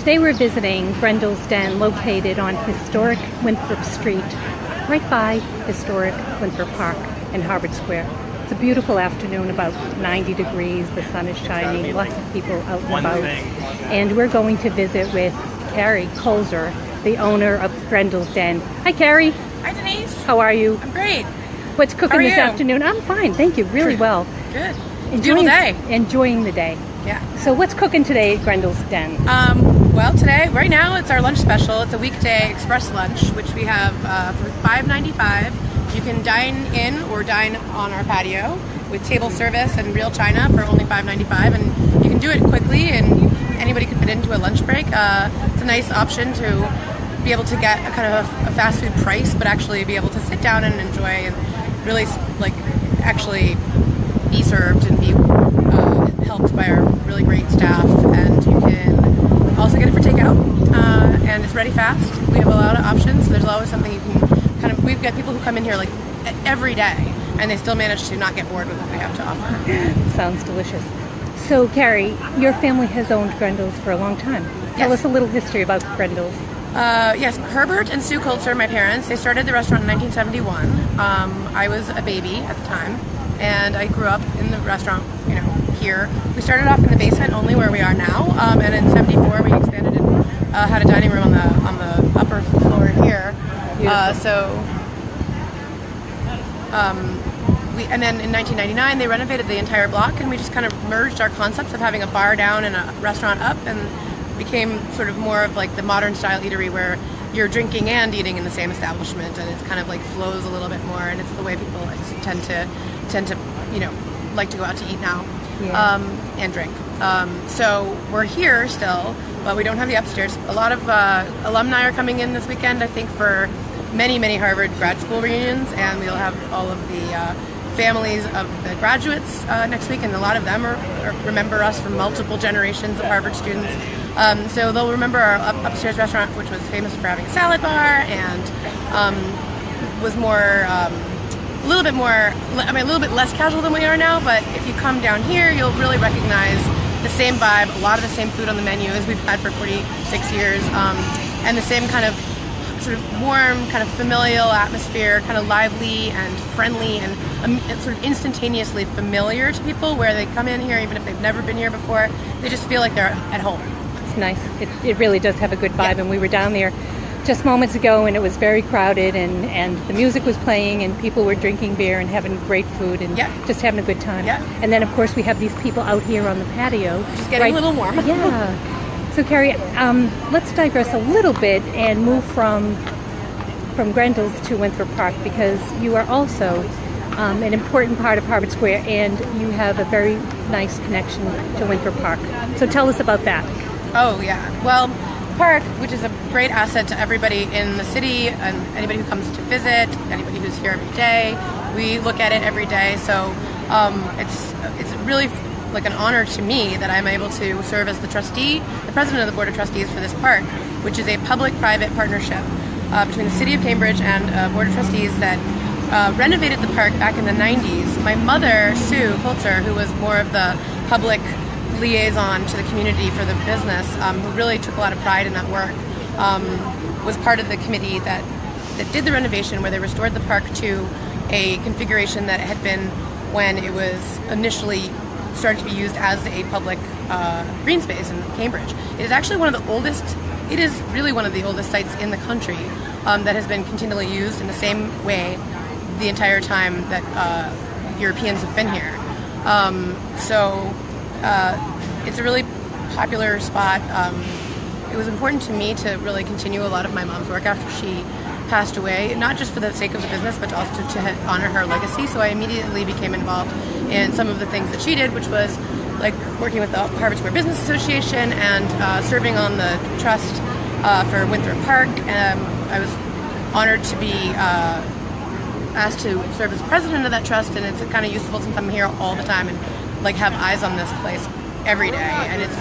Today we're visiting Grendel's Den, located on historic Winthrop Street, right by historic Winthrop Park and Harvard Square. It's a beautiful afternoon, about 90 degrees, the sun is shining, lots of people out and about. And we're going to visit with Carrie Colzer, the owner of Grendel's Den. Hi, Carrie. Hi, Denise. How are you? I'm great. What's cooking this afternoon? I'm fine, thank you, really well. Good. Beautiful day. Enjoying the day. Yeah. So what's cooking today at Grendel's Den? Well, today, right now, it's our lunch special. It's a weekday express lunch, which we have for $5.95. You can dine in or dine on our patio with table service and real china for only $5.95, and you can do it quickly, and anybody can fit into a lunch break. It's a nice option to be able to get a kind of a fast food price, but actually be able to sit down and enjoy and really actually be served and be helped by our really great staff. And you can also get it for takeout, and it's ready fast. We have a lot of options, so there's always something you can we've got people who come in here like every day, and they still manage to not get bored with what we have to offer. Sounds delicious. So, Carrie, your family has owned Grendel's for a long time. Tell us a little history about Grendel's. Yes, Herbert and Sue Colzer, my parents, they started the restaurant in 1971. I was a baby at the time, and I grew up in the restaurant, here. We started off in the basement only, where we are now, and in '74 we expanded and had a dining room on the upper floor here. And then in 1999 they renovated the entire block, and we just kind of merged our concepts of having a bar down and a restaurant up, and became sort of more of like the modern style eatery where you're drinking and eating in the same establishment, and it's kind of like flows a little bit more, and it's the way people tend to like to go out to eat now. And drink. So we're here still, but we don't have the upstairs. A lot of alumni are coming in this weekend, I think, for many, many Harvard grad school reunions, and we'll have all of the families of the graduates next week, and a lot of them remember us from multiple generations of Harvard students. So they'll remember our upstairs restaurant, which was famous for having a salad bar, and was more a little bit less casual than we are now, but if you come down here, you'll really recognize the same vibe, a lot of the same food on the menu as we've had for 46 years, and the same kind of sort of warm, kind of familial atmosphere, kind of lively and friendly, and sort of instantaneously familiar to people, where they come in here, even if they've never been here before, they just feel like they're at home. It's nice. It really does have a good vibe, and we were down there just moments ago, and it was very crowded, and the music was playing, and people were drinking beer and having great food, and just having a good time. And then, of course, we have these people out here on the patio. Just getting a little warm. So, Carrie, let's digress a little bit and move from Grendel's to Winthrop Park, because you are also an important part of Harvard Square, and you have a very nice connection to Winthrop Park. So tell us about that. Oh, yeah. Well, Park, which is a great asset to everybody in the city and anybody who comes to visit, anybody who's here every day. We look at it every day, so it's really like an honor to me that I'm able to serve as the president of the Board of Trustees for this park, which is a public-private partnership between the City of Cambridge and a Board of Trustees that renovated the park back in the 90s. My mother, Sue Colzer, who was more of the public liaison to the community for the business, who really took a lot of pride in that work, was part of the committee that did the renovation, where they restored the park to a configuration that it had been when it was initially started to be used as a public green space in Cambridge. It is actually it is really one of the oldest sites in the country that has been continually used in the same way the entire time that Europeans have been here. It's a really popular spot. It was important to me to really continue a lot of my mom's work after she passed away, not just for the sake of the business, but also to honor her legacy. So I immediately became involved in some of the things that she did, which was like working with the Harvard Square Business Association and serving on the trust for Winthrop Park. I was honored to be asked to serve as president of that trust, and it's kind of useful since I'm here all the time and like have eyes on this place every day, and it's